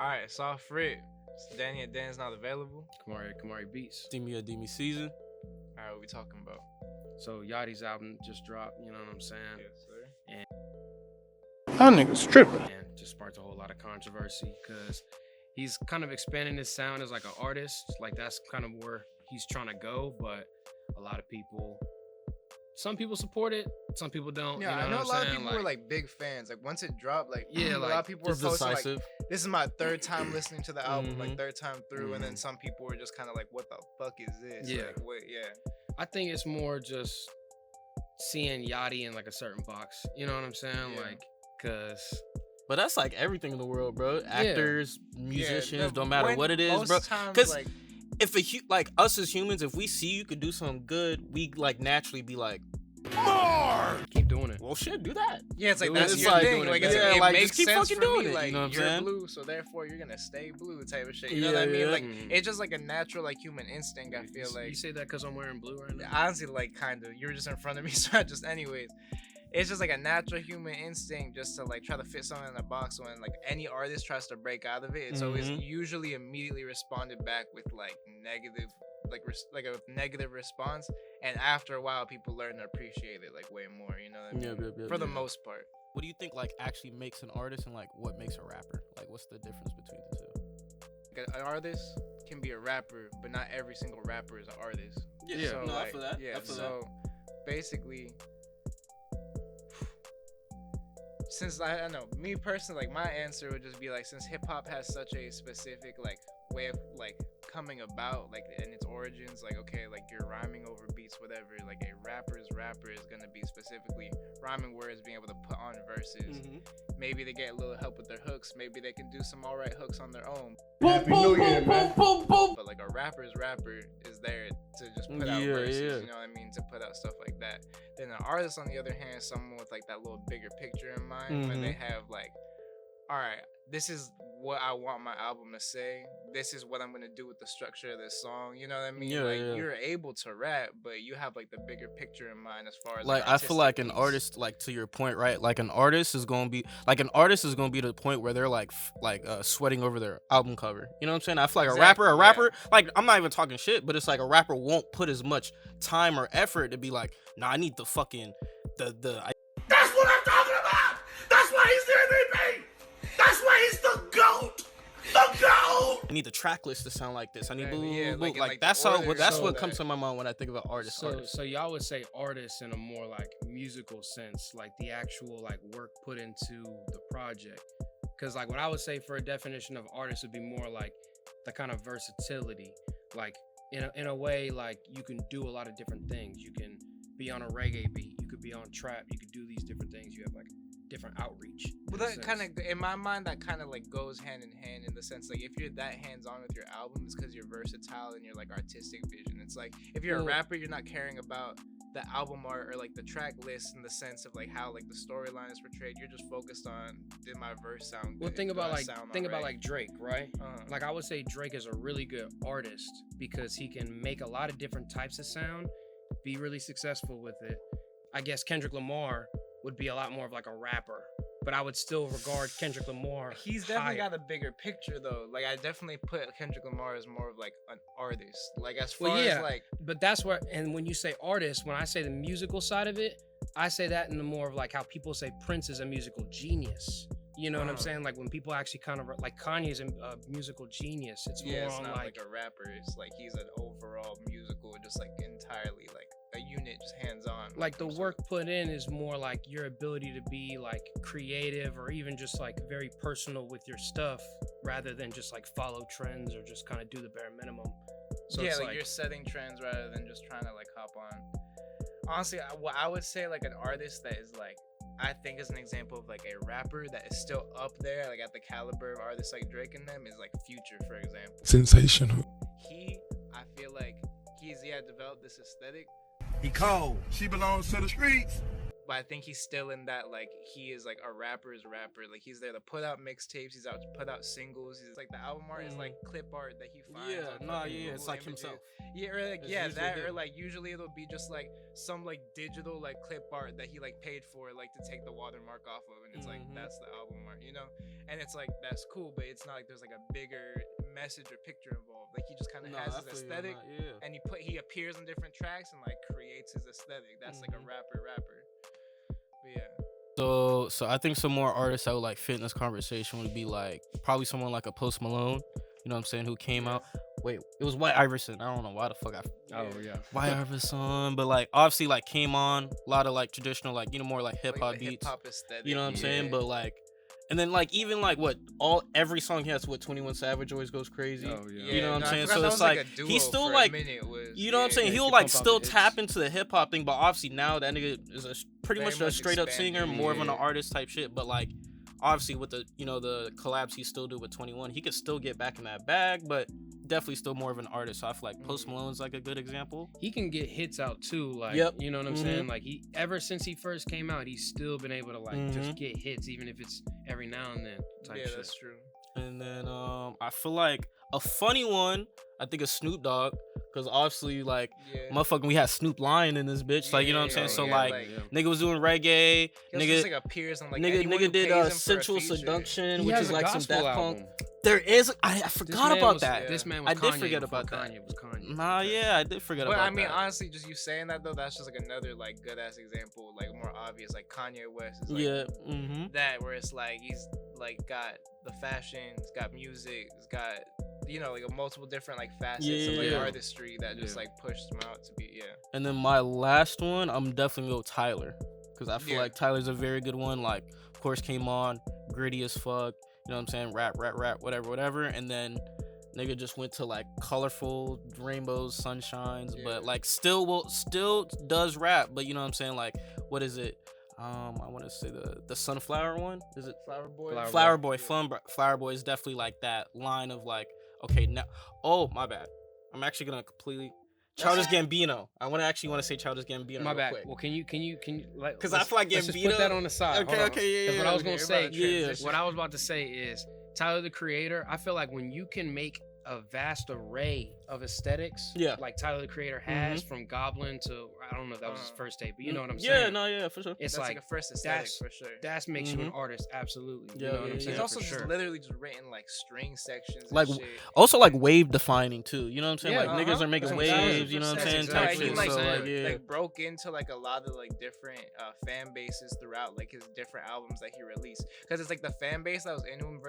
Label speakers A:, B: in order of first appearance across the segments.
A: Alright, it's OFFRIP. Danny and Dan's not available.
B: Kamari Beats.
C: 𝘓𝘦𝘵𝘏𝘚𝘵𝘢𝘳𝑚𝑖𝑐 season.
A: Alright, what we talking about?
B: So Yachty's album just dropped, you know what I'm saying?
A: Yes, sir.
D: That nigga's tripping.
B: And just sparked a whole lot of controversy because he's kind of expanding his sound as like an artist. Like that's kind of where he's trying to go, but a lot of people, some people support it, some people don't.
A: Yeah,
B: you know
A: I know
B: what
A: a lot
B: I'm
A: of
B: saying?
A: people were like big fans. Like once it dropped, like
B: Yeah,
A: a
B: like,
A: lot of people were
C: It's
A: posting like,
C: decisive.
A: this is my third time listening to the album, like
C: Mhm.
A: third time through, and then some people were just kind of like, what the fuck is this?
B: Yeah.
A: Like, what, yeah.
B: I think it's more just seeing Yachty in like a certain box. You know what I'm saying?
A: Yeah.
B: Like, cause
C: But that's like everything in the world, bro. Actors, musicians,
A: Yeah,
C: don't matter
A: when-
C: what it is,
A: most
C: bro.
A: times,
C: Because
A: like,
C: if like us as humans, if we see you could do something good, we like naturally be like,
B: keep doing it.
C: well, shit, do that.
A: yeah, it's like
C: Dude,
A: that's
C: it's
A: your
C: like
A: thing.
B: doing it
A: Like,
B: better.
A: it's,
C: Yeah,
A: it
C: like,
A: makes
C: just keep
A: sense
C: fucking
A: for
C: doing
A: me.
C: it,
A: Like,
C: you know what I'm
A: you're
C: saying?
A: blue, so therefore you're gonna stay blue, type of shit. You know what I
C: Yeah,
A: mean?
C: yeah.
A: Like, it's just like a natural, like, human instinct. I feel like.
B: You say that because I'm wearing blue right now.
A: Honestly, like, kind of. You were just in front of me, so I just, anyways. It's just like a natural human instinct just to like try to fit something in a box. When like any artist tries to break out of it, it's always
C: Mhm.
A: usually immediately responded back with like negative, like a negative response. And after a while, people learn to appreciate it like way more. You know what I mean?
C: Yeah.
A: For the most part.
C: What do you think like actually makes an artist and like what makes a rapper? Like, what's the difference between the two?
A: Like, an artist can be a rapper, but not every single rapper is an artist.
C: Yeah,
A: So,
C: no, I
A: like,
C: feel that.
A: Yeah.
C: I feel
A: So basically, since I don't know, me personally, like my answer would just be like, since hip hop has such a specific like way of like coming about, like in its origins, like okay, like you're rhyming over beats, whatever. Like a rapper is gonna be specifically rhyming words, being able to put on verses.
C: that.
A: Maybe they get a little help with their hooks. Maybe they can do some alright hooks on their own.
D: Happy New Year, man.
A: But like a rapper's rapper is there to just put out
C: Yeah,
A: verses,
C: yeah.
A: you know what I mean, to put out stuff like that. Then an artist, on the other hand, is someone with like that little bigger picture in mind, when they have like, all right, this is what I want my album to say. This is what I'm gonna do with the structure of this song. You know what I mean?
C: Yeah,
A: like
C: yeah.
A: you're able to rap, but you have like the bigger picture in mind as far as
C: Like,
A: an
C: I feel like an
A: artistic piece.
C: artist, like to your point, right? Like an artist is gonna be to the point where they're like sweating over their album cover. You know what I'm saying? I feel like
A: Exactly,
C: a rapper, like I'm not even talking shit, but it's like a rapper won't put as much time or effort to be like, nah, I need the fucking
D: That's what I'm talking about. That's why he's the MVP. That's why he's the GOAT. The GOAT.
C: I need the track list to sound like this. I need
A: Exactly,
C: boo,
A: yeah,
C: boo, boo.
A: like in,
C: Like
A: like, the
C: that's how
A: order
C: that's
A: so
C: what
A: that-
C: comes to my mind when I think of an artist.
B: So y'all would say artists in a more like musical sense, like the actual like work put into the project. Because like what I would say for a definition of artist would be more like the kind of versatility, like in a way like you can do a lot of different things. You can be on a reggae beat, you could be on trap, you could do these different things. You have like different outreach.
A: Well, that kind of, in my mind, that kind of like goes hand in hand in the sense like if you're that hands-on with your album, it's because you're versatile and your like artistic vision. It's like if you're a
B: Well-
A: rapper, you're not caring about the album art or like the track list in the sense of like how like the storyline is portrayed. You're just focused on, did my verse sound good?
B: Well, think
A: Do
B: about
A: I
B: like
A: sound
B: think about
A: alright?
B: like Drake, right?
A: Like
B: Like I would say Drake is a really good artist because he can make a lot of different types of sound, be really successful with it. I guess Kendrick Lamar would be a lot more of like a rapper, but I would still regard Kendrick Lamar.
A: he's definitely
B: higher.
A: got a bigger picture though. Like I definitely put Kendrick Lamar as more of like an artist. Like as far
B: Well, yeah.
A: as like
B: But that's where, and when you say artist, when I say the musical side of it, I say that in the more of like how people say Prince is a musical genius. You know what I'm saying? Like when people actually kind of like Kanye's a musical genius. It's
A: yeah,
B: more
A: it's
B: on
A: not
B: like
A: like a rapper. It's like he's an overall musical, just like entirely like a unit, just hands on.
B: like the work put in is more like your ability to be like creative or even just like very personal with your stuff rather than just like follow trends or just kind of do the bare minimum. So
A: yeah,
B: it's
A: like you're setting trends rather than just trying to like hop on. Honestly, what I would say like an artist that is like, I think is an example of like a rapper that is still up there, like at the caliber of artists like Drake and them, is like Future, for example.
D: Sensational.
A: I feel like he's developed this aesthetic,
D: He cold. She belongs to the streets.
A: but but I think he's still in that like he is like a rapper's rapper. Like he's there to put out mixtapes, he's out to put out singles. He's like the album art is like clip art that he finds.
C: Yeah,
A: on
C: nah,
A: fucking
C: yeah, it's
A: Google
C: like
A: Images.
C: himself.
A: Yeah, or like
C: It's
A: yeah,
C: usually
A: that
C: him.
A: or like usually it'll be just like some like digital like clip art that he like paid for like to take the watermark off of, and it's like that's the album art, you know? And it's like that's cool, but it's not like there's like a bigger message or picture involved. Like he just kind of has his aesthetic, and he appears on different tracks and like creates his aesthetic. That's like a rapper. But yeah.
C: So I think some more artists that would like fit in this conversation would be like probably someone like a Post Malone, you know what I'm saying, who came out. Wait, it was White Iverson. I don't know why the fuck White Iverson, but like obviously like came on a lot of like traditional like more like hip hop beats.
A: Hip-hop aesthetic.
C: You know what I'm saying? But like, and then like even like every song he has 21 Savage always goes crazy.
B: Oh, yeah.
C: You know what I'm saying?
A: I forgot
C: So
A: that
C: it's
A: was,
C: like
A: a duo
C: he's still
A: for a
C: like
A: minute was,
C: you know what I'm saying?
B: yeah,
C: He'll
B: he
C: like
B: pump out
C: still
B: the
C: tap
B: hits.
C: into the hip hop thing, but obviously now that nigga is pretty
A: Very
C: much a
A: much
C: straight up
A: expanded,
C: singer, more of an
B: yeah.
C: artist type shit. But like obviously with the the collabs he still do with 21, he could still get back in that bag, but definitely still more of an artist. So I feel like Post Malone's like a good example.
B: He can get hits out too, like you know what I'm
C: Mhm.
B: saying. Like he ever since he first came out, he's still been able to like just get hits, even if it's every now and then type
A: yeah,
B: shit.
A: that's true.
C: And then I feel like a funny one, I think is Snoop Dogg, because obviously like motherfucking we had Snoop Lion in this bitch, like you know what I'm saying. So like nigga was doing reggae,
A: nigga just, like appears on like anyone
C: nigga
A: who
C: did
A: pays him for a
C: Sensual
A: feature.
C: Seduction,
B: He
C: which
B: has
C: is
B: a
C: like some
B: gospel
C: Daft Punk.
B: album.
C: There is I
B: This
C: forgot
B: man
C: about
B: was-
C: that.
B: This man
C: I
B: was
C: did
B: Kanye
C: forget
B: before
C: about that.
B: Kanye was Kanye.
C: Nah, yeah, I did forget
A: But
C: about
A: I mean,
C: that.
A: honestly, just you saying that though, that's just like another like good ass example, like more obvious. Like Kanye West is like that, where it's like he's like got the fashion, he's got music, he's got like a multiple different like facets of like artistry that just like pushed him out to be
C: And then my last one, I'm definitely gonna go Tyler, because I feel like Tyler's a very good one. Like, of course, came on gritty as fuck. You know what I'm saying? Rap, whatever. And then nigga just went to like colorful rainbows, sunshines, but like still does rap. But you know what I'm saying? Like, what is it? I want to say the Sunflower one. Is it
A: Flower Boy?
C: Flower Boy. Flower Boy is definitely like that line of like, okay, now. Oh, my bad. I'm actually gonna completely. Childish Gambino. I want to say Childish Gambino.
B: My
C: real
B: bad.
C: quick.
B: Well, can you like?
C: Because I feel like
B: let's just
C: Gambino.
B: put that on the side. Hold on.
C: Okay, yeah.
B: What I was gonna say.
C: Yeah.
B: What I was about to say is Tyler the Creator. I feel like when you can make a vast array of aesthetics, like Tyler the Creator has, from Goblin to I don't know if that was his first tape, but you know what I'm saying.
C: Yeah, for sure.
B: It's
A: that's like a first aesthetic for sure.
B: That makes you an artist, absolutely. You know what I'm saying?
A: It's also
B: for
A: just
B: sure.
A: literally just written like string sections,
C: Like
A: and shit.
C: also like wave defining too. You know what I'm saying?
B: Yeah,
C: like niggas are making waves. You know what I'm saying? Type
A: He
C: shit.
A: like,
C: So like
A: like broke into like a lot of like different fan bases throughout like his different albums that he released, because it's like the fan base that was into him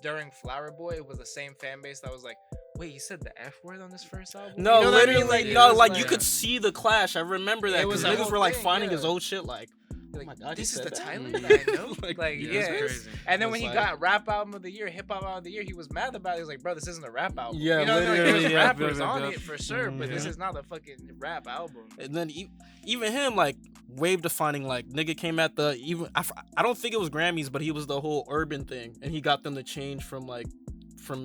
A: during Flower Boy, it was the same fan base that was like, wait, you said the F word on this first album?
C: No,
A: you know
C: literally,
A: what I mean?
C: like you could see the clash. I remember that
A: It was
C: because
A: the
C: niggas
A: whole
C: were like
A: thing,
C: finding his old shit. Like, oh
A: like,
C: my god,
A: this is the
C: that.
A: Tyler that I know. Like,
B: that's crazy.
A: And then when
C: It's
A: he
C: like-
A: got Rap Album of the Year, Hip Hop Album of the Year, he was mad about it. He was like, bro, this isn't a rap album.
C: Yeah,
A: you know what I mean? Like,
C: literally,
A: there's
C: yeah,
A: rappers
C: yeah,
A: on
C: yeah.
A: it for sure, but this is not a fucking rap album.
C: And then even him like wave defining, like nigga came at the I don't think it was Grammys, but he was the whole urban thing, and he got them to change from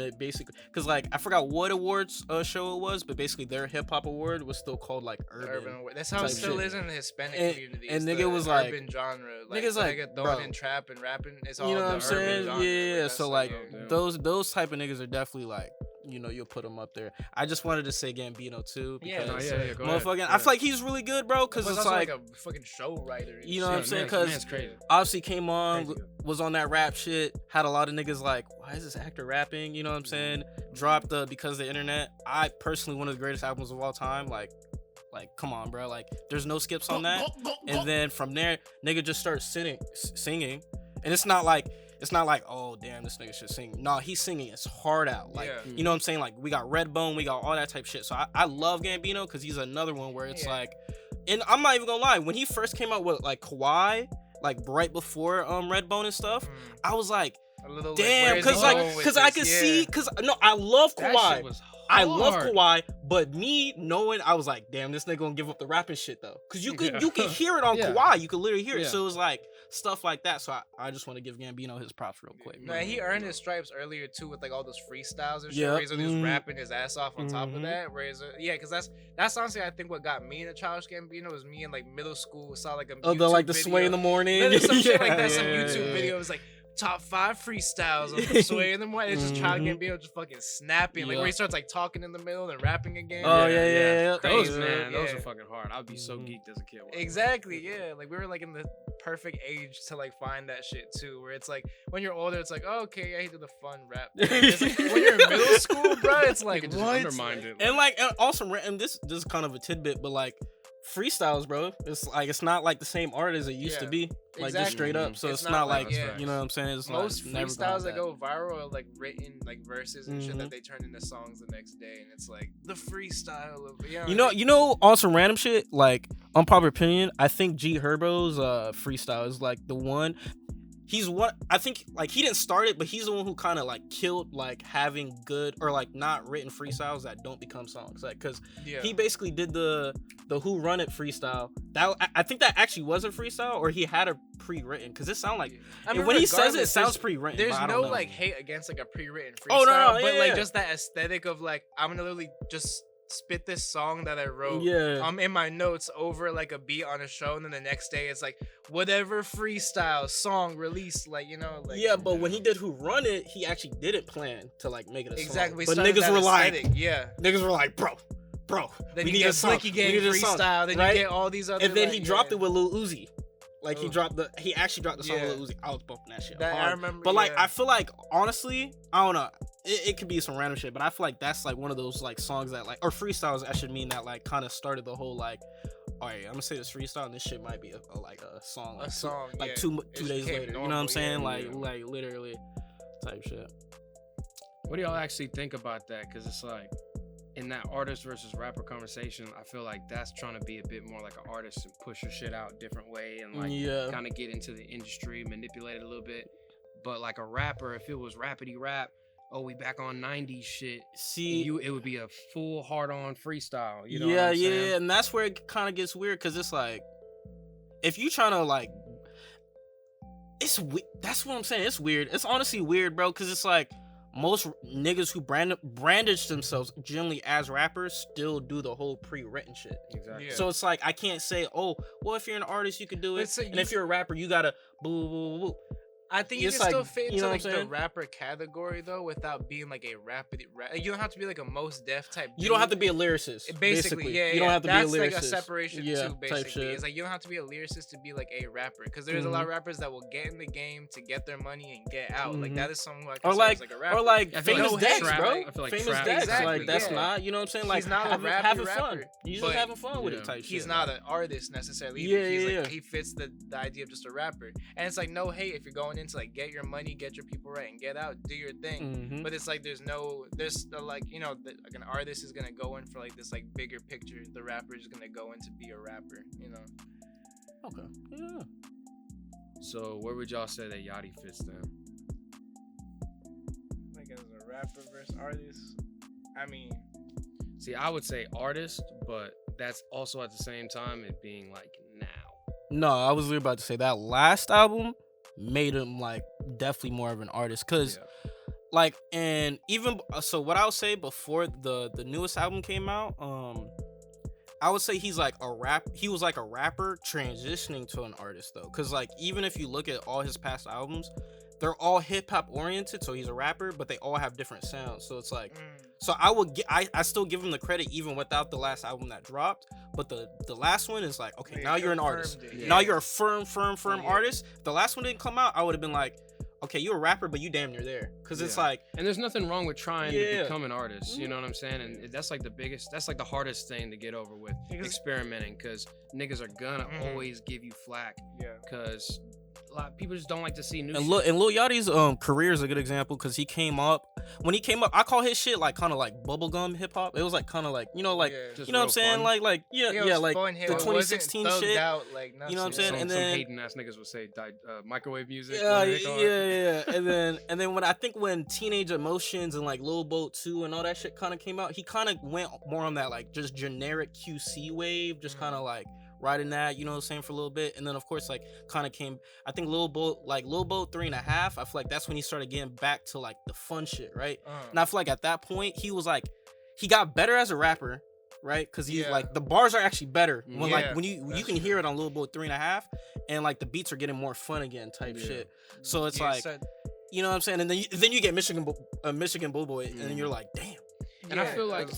C: it basically, because like I forgot what awards show it was, but basically their hip hop award was still called like urban
A: Award. That's how it
C: type
A: still
C: shit.
A: is in the Hispanic community.
C: And
A: It's
C: nigga
A: the
C: was like-
A: urban genre.
C: niggas like,
A: nigga
C: bro.
A: throwing in trap and rapping. It's all
C: you know
A: the
C: what I'm
A: urban
C: saying?
A: genre.
C: Yeah.
A: That's
C: So like
A: yeah.
C: those type of niggas are definitely like, you'll put them up there. I just wanted to say Gambino too,
A: Yeah,
C: because
A: no,
B: go ahead.
C: motherfucking, I feel like he's really good, bro, because
A: But
C: it's
A: also
C: like
A: a fucking show writer. and
C: you know what I'm
A: shit.
C: saying?
B: Man's
C: Because
B: crazy.
C: obviously came on,
B: Crazy.
C: was on that rap shit, had a lot of niggas like, why is this actor rapping? You know what I'm saying? Dropped the Because of the Internet. I personally, one of the greatest albums of all time. Like come on, bro. Like there's no skips on that. And then from there, nigga just starts singing, and it's not like, oh damn, this nigga should sing. No, he's singing his heart out. Like, you know what I'm saying? Like we got Redbone, we got all that type shit. So I love Gambino because he's another one where it's like, and I'm not even gonna lie, when he first came out with like Kawhi, like right before Redbone and stuff, I was like,
A: A little,
C: damn,
A: like, where's he going with
C: because I
A: this?
C: could see, because no, I love
B: That
C: Kawhi.
B: shit was
C: I love
B: hard.
C: Kawhi, but me knowing, I was like, damn, this nigga gonna give up the rapping shit though, because you can hear it on
B: Yeah.
C: Kawhi, you can literally hear it.
B: Yeah.
C: So it was like, stuff like that. So I just want to give Gambino his props real quick.
A: No, and he earned his stripes earlier too with like all those freestyles and shit.
C: Yep.
A: Where he's just rapping his ass off on top of
C: Mhm.
A: that. Whereas, yeah, because that's honestly I think what got me into Childish Gambino was me in like middle school saw like a
C: Oh, the
A: YouTube
C: like the
A: video.
C: sway in the morning.
A: Literally some shit like
C: Yeah,
A: that. Some
C: yeah,
A: YouTube
C: yeah.
A: video was like top 5 freestyles of Sway in the morning. It's just Childish
C: Mhm.
A: Gambino just fucking snapping, like where he
C: Yep.
A: starts like talking in the middle and rapping again.
C: Oh yeah.
B: Those
A: Crazy,
B: those
A: yeah.
B: are fucking hard. I'd be so
C: Mhm.
B: geeked as a kid. watching
A: Exactly, yeah. Like we were like in the perfect age to like find that shit too. Where it's like when you're older, it's like, oh, okay, yeah, he did the fun rap. It's like when you're in middle school, bro, it's
B: that.
A: like
B: You could just
A: what?
B: undermined it.
C: And like also, and this is kind of a tidbit, but like freestyles, bro. It's like it's not like the same art as it used to
A: Yeah,
C: be. Like
A: exactly.
C: just straight up. So
A: It's
C: it's,
A: not
C: not
A: like-
C: like
A: yeah.
C: you know what I'm saying. It's
A: Most
C: like, never gonna
A: freestyles
C: have
A: that go viral are like written like verses and shit that they turn into songs the next day, and it's like the freestyle of
C: You know, on some random shit, like unpopular opinion, I think G Herbo's freestyle is like the one. He's what I think, like he didn't start it, but he's the one who kind of like killed like having good or like not written freestyles that don't become songs. Like, cause
A: yeah.
C: he basically did the Who Run It freestyle. That I think that actually was a freestyle, or he had a pre-written. Cause it sound like
A: I mean,
C: when he says it, it
A: regardless,
C: sounds
A: there's-
C: pre-written.
A: There's
C: but I
A: no
C: don't know.
A: like hate against like a pre-written freestyle,
C: Oh, no,
A: but
C: yeah,
A: like
C: yeah.
A: just that aesthetic of like I'm gonna literally just spit this song that I wrote
C: Yeah.
A: in my notes over like a beat on a show, and then the next day it's like whatever freestyle song released, like you know, like
C: Yeah, but when he did Who Run It, he actually didn't plan to like make it a
A: exactly.
C: song.
A: we
C: But
A: started
C: niggas
A: that
C: were like,
A: aesthetic, yeah.
C: bro,
A: Then
C: we
A: you
C: need
A: get
C: a song.
A: Blicky
C: We
A: Gang
C: need a song.
A: freestyle, then
C: right?
A: you get all these other.
C: And then
A: like,
C: he dropped
A: yeah.
C: it with Lil Uzi. Like
A: Oh.
C: he actually dropped the song
A: Yeah.
C: with Lil Uzi. I was bumping that shit
A: That,
C: hard.
A: I remember,
C: But like
A: yeah.
C: I feel like honestly, I don't know. It could be some random shit, but I feel like that's like one of those like songs that like or freestyles I should mean that like kind of started the whole like, all right, I'm gonna say this freestyle and this shit might be a song. Like
A: a song,
C: like
A: yeah.
C: two
A: It
C: days
A: became
C: later. You know what
A: normal,
C: I'm saying?
A: yeah,
C: like
B: yeah.
C: like literally type shit.
B: What do y'all actually think about that? Because it's like in that artist versus rapper conversation, I feel like that's trying to be a bit more like an artist and push your shit out a different way and like
C: Yeah.
B: kind of get into the industry, manipulate it a little bit. But like a rapper, if it was rappity rap, oh, we back on 90s shit,
C: See,
B: it would be a full hard-on freestyle. You know
C: yeah,
B: what I'm saying?
C: yeah, and that's where it kind of gets weird because it's like, if you trying to like, that's what I'm saying. It's weird. It's honestly weird, bro, because it's like most niggas who brandish themselves generally as rappers still do the whole pre-written shit.
B: Exactly.
A: Yeah.
C: So it's like I can't say, oh, well, if you're an artist, you can do it,
A: But so
C: and
A: you-
C: if you're a rapper, you gotta boo boo boo.
A: I think you
C: It's
A: can still
C: like,
A: fit
C: you
A: into
C: know what
A: like
C: I'm
A: the
C: saying?
A: rapper category though, without being like a rapid rap. You don't have to be like a most def type.
C: You don't have to
A: dude.
C: be a lyricist.
A: Basically, yeah,
C: you don't have to
A: That's
C: be a lyricist.
A: like a separation
C: yeah,
A: too.
C: type
A: Basically,
C: shit.
A: it's like you don't have to be a lyricist to be like a rapper, because there's a lot of rappers that will get in the game to get their money and get out. Like
C: Mhm.
A: that is someone who I
C: Or
A: consider
C: like,
A: as, like a rapper.
C: or like
B: I feel
C: famous
A: like
C: Dex,
A: trap-
C: bro.
B: I feel like
C: famous
B: trap-
C: Dex,
A: Exactly,
C: like that's
A: yeah.
C: not, you know what I'm saying? Like
A: He's not a
C: having,
A: rappy
C: having
A: rapper,
C: fun. He's just
A: but-
C: having fun with
B: Yeah.
C: it, type shit.
A: He's not an artist necessarily.
C: Yeah,
A: He's
C: yeah,
A: like,
C: yeah.
A: he fits the idea of just a rapper, and it's like no hate if you're going into like get your money, get your people right, and get out, do your thing.
C: Mhm.
A: But it's like there's like you know like an artist is gonna go in for like this like bigger picture. The rapper is gonna go in to be a rapper. You know.
C: Okay. Yeah.
B: So where would y'all say that Yachty fits then?
A: Like as a rapper versus artist. I mean,
B: See, I would say artist, but that's also at the same time it being like now.
C: No, I was really about to say that last album made him like definitely more of an artist, cause like, and even so, what I would say before the newest album came out, I would say he's like a rap. He was like a rapper transitioning to an artist though, cause like even if you look at all his past albums, they're all hip hop oriented. So he's a rapper, but they all have different sounds. So it's like, so I would I still give him the credit even without the last album that dropped. But the last one is like, okay,
A: They
C: now you're an artist.
A: confirmed it,
C: Now
A: yeah.
C: you're a firm
A: Yeah.
C: artist. If the last one didn't come out, I would have been like, okay, you're a rapper, but you damn near there. Cause it's
B: Yeah.
C: like,
B: And there's nothing wrong with trying to
C: Yeah.
B: become an artist. You know what I'm saying? And that's like the hardest thing to get over with
A: Because-
B: experimenting, because niggas are gonna
A: Mhm.
B: always give you flack,
A: yeah.
B: because a lot of people just don't like to see new
C: and
B: shit.
C: Lil Yachty's career is a good example because he came up. When he came up, I call his shit like kind of like bubblegum hip hop. It was like kind of like, you know, like,
A: Yeah.
B: Just
C: you know what I'm
B: real
C: saying?
B: fun.
C: Like
A: it was
C: like
A: fun
C: the
A: hip hop. It wasn't
C: 2016
A: thugged
C: shit.
A: out, like,
C: You know what I'm saying?
B: Some,
C: And
B: some
C: then-
B: hating ass niggas would say microwave music.
C: Yeah,
B: what do they call it?
C: yeah. And then when Teenage Emotions and like Lil Boat 2 and all that shit kind of came out, he kind of went more on that like just generic QC wave, just kind of like riding that, you know what I'm saying, for a little bit. And then of course like kind of came, I think Lil Boat 3.5, I feel like that's when he started getting back to like the fun shit, right? And I feel like at that point he was like, he got better as a rapper, right? Because he's like, the bars are actually better when like when you can hear it on Lil Boat 3.5, and like the beats are getting more fun again type shit. So it's like, you know what I'm saying? And then you get Michigan Boy, and then you're like, damn.
B: And I feel like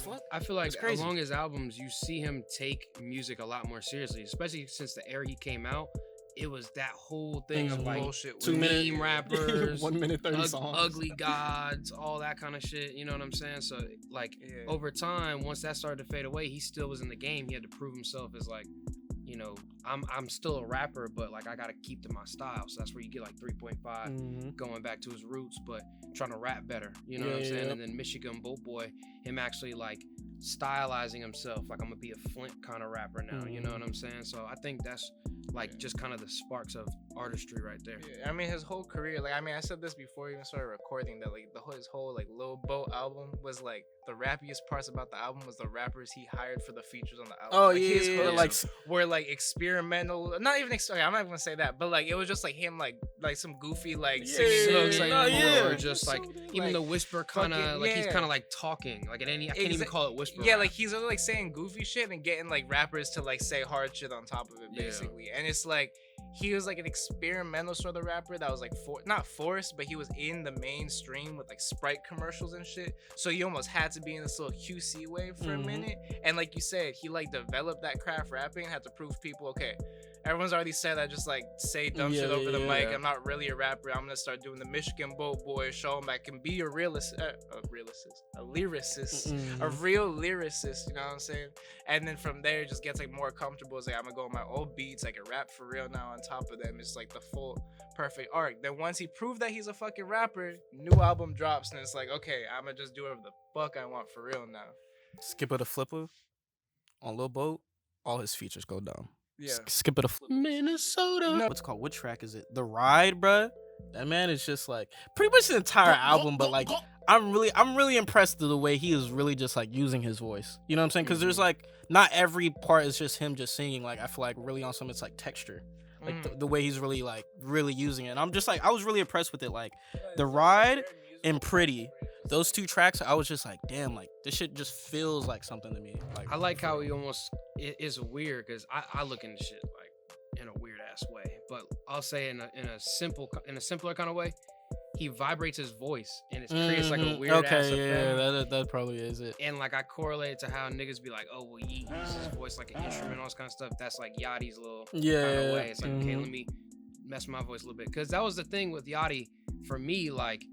B: along his albums, you see him take music a lot more seriously, especially since the era he came out. It was that whole thing of like
C: 2 minute
B: meme rappers,
C: 1 minute 30 songs,
B: ugly gods, all that kind of shit. You know what I'm saying? So like over time, once that started to fade away, he still was in the game. He had to prove himself as like, you know, I'm still a rapper, but like I gotta keep to my style. So that's where you get like 3.5 going back to his roots, but trying to rap better. You know what I'm saying? And then Michigan Boy, him actually like stylizing himself, like I'm gonna be a Flint kind of rapper now. You know what I'm saying? So I think that's like just kind of the sparks of artistry right there.
A: I mean, his whole career, like, I mean, I said this before we even started recording, that like his whole like Lil Boat album was like, the rappiest parts about the album was the rappers he hired for the features on the album.
C: Oh,
A: like,
C: yeah,
A: his hooks
C: like
A: were like experimental, not even I'm not gonna say that, but like it was just like him like some goofy like singing hooks, like
B: or just like even the whisper kind of like he's kind of like talking like I can't even call it whisper.
A: Yeah, like he's like saying goofy shit and getting like rappers to like say hard shit on top of it, basically. And it's like he was like an experimental sort of rapper that was like not forced, but he was in the mainstream with like Sprite commercials and shit. So you almost had to be in this little QC wave for a minute. And like you said, he like developed that craft rapping, had to prove people, okay, everyone's already said I just like say dumb shit over the mic. I'm not really a rapper. I'm gonna start doing the Michigan Boat Boy, show him I can be a lyricist, a real lyricist. You know what I'm saying? And then from there, it just gets like more comfortable. It's like I'm gonna go with my old beats. I can rap for real now. On top of them, it's like the full perfect arc. Then once he proved that he's a fucking rapper, new album drops, and it's like, okay, I'm gonna just do whatever the fuck I want for real now.
C: Skipper the Flipper on Lil Boat, all his features go down.
A: Yeah.
C: Skipper the Flipper.
B: Minnesota.
C: What's it called? What track is it? The Ride, bruh. That man is just like pretty much the entire album, but like I'm really impressed with the way he is really just like using his voice. You know what I'm saying? Because there's like not every part is just him just singing. Like I feel like really on some it's like texture, like the way he's really using it. And I'm just like I was really impressed with it. Like The Ride and Pretty, those two tracks, I was just like, damn, like this shit just feels like something to me. Like
B: I like how he almost is weird because I look into shit like in a weird ass way, but I'll say in a simpler kind of way. He vibrates his voice and it creates like a weird ass effect.
C: Yeah, that probably is it.
B: And like I correlate it to how niggas be like, oh well, he uses his voice like an instrument, all this kind of stuff. That's like Yachty's little kind of way. It's like okay, let me mess my voice a little bit because that was the thing with Yachty for me. Like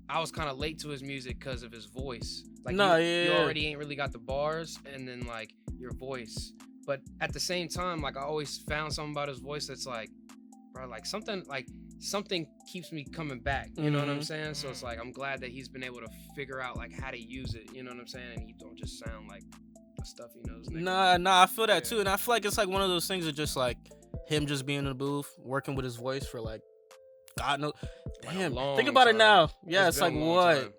B: I was kind of late to his music because of his voice. Like you already ain't really got the bars and then like your voice. But at the same time, like I always found something about his voice that's like, bro, like something keeps me coming back. You know what I'm saying? So it's like I'm glad that he's been able to figure out like how to use it. You know what I'm saying? And he don't just sound like a stuffy nose nigga.
C: Nah, I feel that too, and I feel like it's like one of those things of just like him just being in the booth, working with his voice for like God knows. Damn, think about it now. Yeah, it's like what? Time.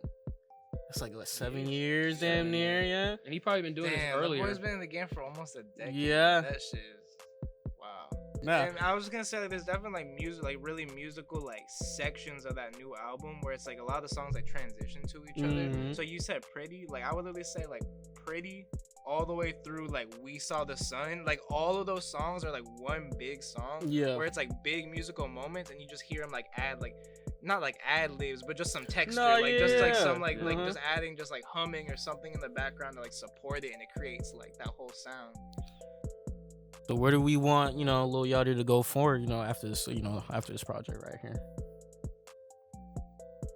C: It's like 7 years, damn near, yeah.
B: And he probably been doing this earlier.
A: The boy's been in the game for almost a decade.
C: Yeah,
A: that shit is wow.
C: Nah.
A: And I was just gonna say like, there's definitely like music, like really musical like sections of that new album where it's like a lot of songs like transition to each other. So you said Pretty, like I would literally say like Pretty all the way through like We Saw the Sun, like all of those songs are like one big song. Yeah. Where it's like big musical moments and you just hear them like add like not like ad libs, but just some texture, just like some like just adding just like humming or something in the background to like support it, and it creates like that whole sound.
C: So where do we want, Lil Yachty to go forward, after this, after this project right here?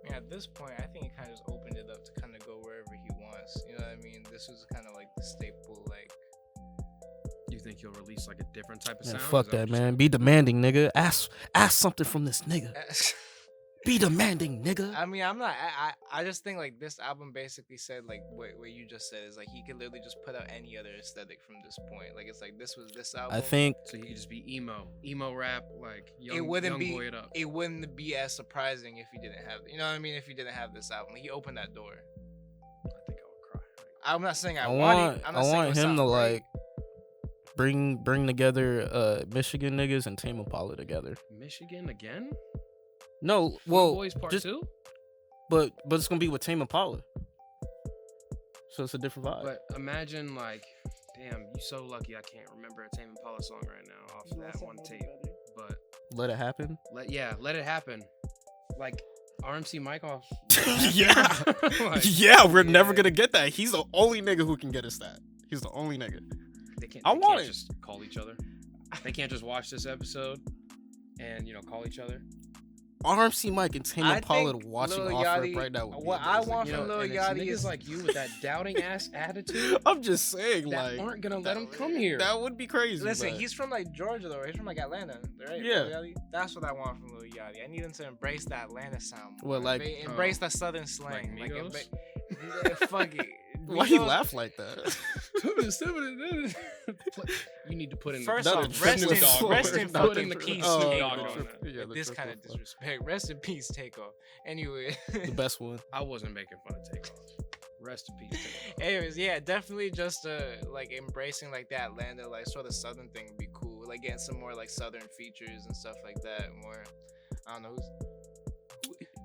A: Yeah, at this point, I think it kind of just opened it up to kind of go wherever he wants. You know what I mean? This was kind of like the staple, like.
B: You think he'll release like a different type of sound?
C: Fuck that, man. Be demanding, nigga. Ask something from this nigga. Be demanding, nigga.
A: I mean, I'm not. I just think like this album basically said like what you just said is like he could literally just put out any other aesthetic from this point. Like it's like this was this album.
C: I think
B: so. He could just be emo rap, like young boy it up.
A: It wouldn't be as surprising if he didn't have. You know what I mean? If he didn't have this album, he opened that door.
B: I think I would cry.
A: I'm not saying I want him to like.
C: bring together Michigan niggas and Tame Impala together.
B: Michigan again?
C: No, well,
B: Boys Part
C: just,
B: 2?
C: but it's gonna be with Tame Impala, so it's a different vibe.
B: But imagine like, damn, you so lucky I can't remember a Tame Impala song right now off of that one tape. But
C: Let it happen.
B: let it happen. Like RMC Mike off.
C: Yeah,
B: Like,
C: yeah, we're never gonna get that. He's the only nigga who can get us that. He's the only nigga.
B: they can't.
C: I
B: They
C: want
B: can't
C: it.
B: just call each other. They can't just watch this episode and call each other.
C: RMC Mike and Tame
A: I
C: Impala
A: think
C: watching
A: Lil
C: OFFRIP
A: Yachty-
C: right now. Would be
A: what I
C: amazing.
A: want from Lil
B: And it's
A: Yachty
B: niggas
A: is
B: like you with that doubting ass attitude
C: I'm just saying,
B: that
C: like,
B: aren't gonna let him come here.
C: that would be crazy.
A: Listen,
C: but-
A: he's from like Georgia though. He's from like Atlanta, right?
C: Yeah.
A: Lil Yachty? That's what I want from Lil Yachty. I need him to embrace that Atlanta sound.
C: What,
A: more.
C: like,
A: embrace the Southern slang.
B: like Migos?
A: Fuck it.
C: Why you
A: Migos-
C: laugh like that?
B: You need to put in
A: First
B: the
A: off,
C: That
A: rest
C: is
A: in,
C: so
A: rest in
C: weird.
B: Put
A: fucking
B: in the
A: peace,
B: key
C: Oh,
B: Snoop
A: Takeoff.
B: Dogg on
C: okay. Yeah, the
A: This kind of
C: triple fuck.
A: disrespect. Rest in peace, Takeoff. Anyway.
C: The best one.
B: I wasn't making fun of Takeoff. Rest in peace. Takeoff.
A: Anyways, yeah, definitely just like embracing like that Atlanta like sort of Southern thing would be cool. Like getting some more like Southern features and stuff like that. More, I don't know.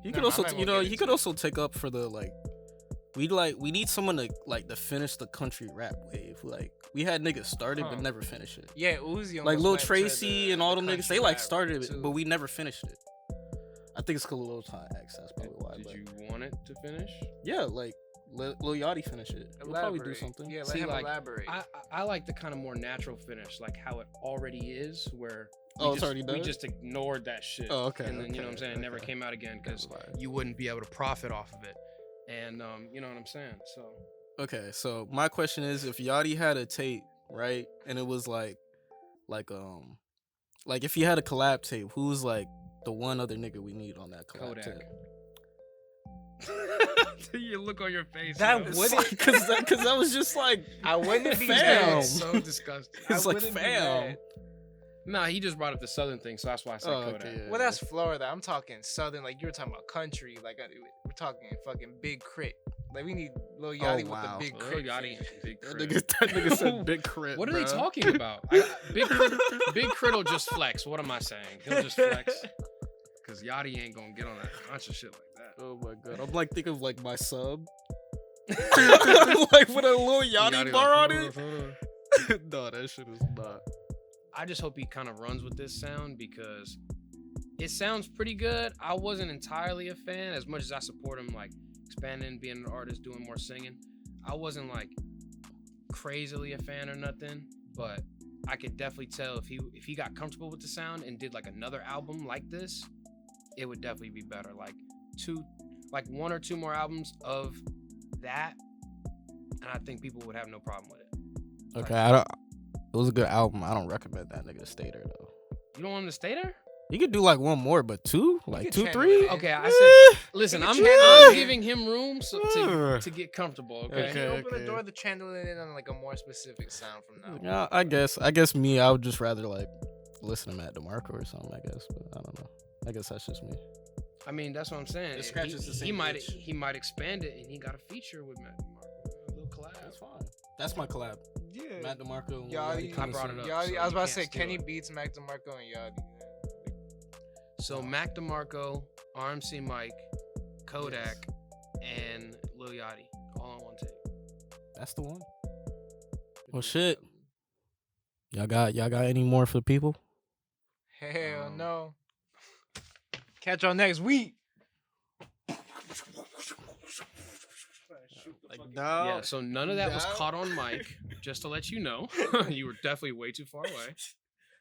C: You
A: Never
C: could also,
A: mind,
C: you
A: we'll
C: know,
A: get
C: he
A: into
C: could
A: it.
C: also take up for the like. We need someone to finish the country rap wave. Like we had niggas started but
A: Huh.
C: never finish it.
A: Yeah, Uzi.
C: Like
A: almost
C: Lil
A: went to
C: Tracy
A: the-
C: and all
A: the
C: them niggas,
A: country
C: they like
A: rap
C: started it,
A: too.
C: but we never finished it. I think it's called Lil Time X. That's probably why.
B: Did
C: but-
B: you want it to finish?
C: Yeah, like Lil Yachty finish it. We'll probably do
A: Elaborate.
C: something.
A: Yeah, let
B: See,
A: him
B: like,
A: elaborate.
B: I like the kind of more natural finish, like how it already is, where
C: Oh, it's
B: just,
C: already done?
B: we just ignored that shit.
C: Oh, okay,
B: And then you know
C: okay,
B: what I'm saying, it never
C: okay.
B: came out again because
C: Never mind.
B: you wouldn't be able to profit off of it. And you know what I'm saying? So
C: Okay, so my question is, if Yachty had a tape, right, and it was like if he had a collab tape, who's like the one other nigga we need on that collab
B: Kodak.
C: tape?
B: You look on your face.
A: That
B: yo.
A: wouldn't-
C: Because that was just like
A: I wouldn't be
C: Fam.
A: mad.
B: so disgusting.
C: it's
A: I
C: like
A: wouldn't be
C: fam.
A: mad.
B: Nah, he just brought up the Southern thing, so that's why I said
C: Oh,
B: Kodak.
C: okay, yeah.
A: Well, that's Florida. I'm talking Southern. Like you were talking about country. Like we're talking fucking Big Crit. Like we need Lil Yachty with
C: wow.
A: the Big
B: Lil
A: Crit.
B: Yachty,
A: thing.
B: Big
C: That
B: Crit.
C: nigga said big crit.
B: What are they
C: bruh.
B: talking about? Big Crit will just flex. What am I saying? He'll just flex. Cause Yachty ain't gonna get on that conscious shit like that.
C: Oh my god, I'm like thinking of like my sub, like with a Lil Yachty bar on it. No, that shit is not.
B: I just hope he kind of runs with this sound because it sounds pretty good. I wasn't entirely a fan as much as I support him, like expanding, being an artist, doing more singing. I wasn't like crazily a fan or nothing, but I could definitely tell if he got comfortable with the sound and did like another album like this, it would definitely be better. Like one or two more albums of that, and I think people would have no problem with it.
C: Okay, I don't. It was a good album. I don't recommend that nigga to stay there though.
B: You don't want him to stay there?
C: You could do like one more, but two, like
A: could
C: 2,
A: channel
C: 3.
A: it.
B: Okay, I
C: Eh.
B: said, listen,
A: You
B: I'm
A: can channel it.
B: giving him room to get comfortable. Okay.
C: Okay.
A: Open the door to channeling it on like a more specific sound from now.
C: Yeah, I guess me. I would just rather like listen to Matt DeMarco or something. I guess, but I don't know. I guess that's just me.
B: I mean, that's what I'm saying.
C: It scratches the same itch.
B: He might expand it, and he got a feature with Matt DeMarco, a little collab.
C: That's fine. That's my collab.
A: Yeah.
C: Matt DeMarco. And
A: Yachty,
C: Yachty
B: I brought it up.
A: Yachty,
B: so
A: I was
B: you
A: about to say
B: can't steal
A: Kenny
B: it.
A: beats Mac DeMarco and Yachty.
B: So Mac DeMarco, RMC Mike, Kodak, and Lil Yachty, all on one tape.
C: That's the one. Well, shit. Y'all got any more for the people?
A: Hell no. Catch y'all next week.
C: Like, no.
B: Yeah, so none of that was
C: No.
B: caught on mic, just to let you know. You were definitely way too far away.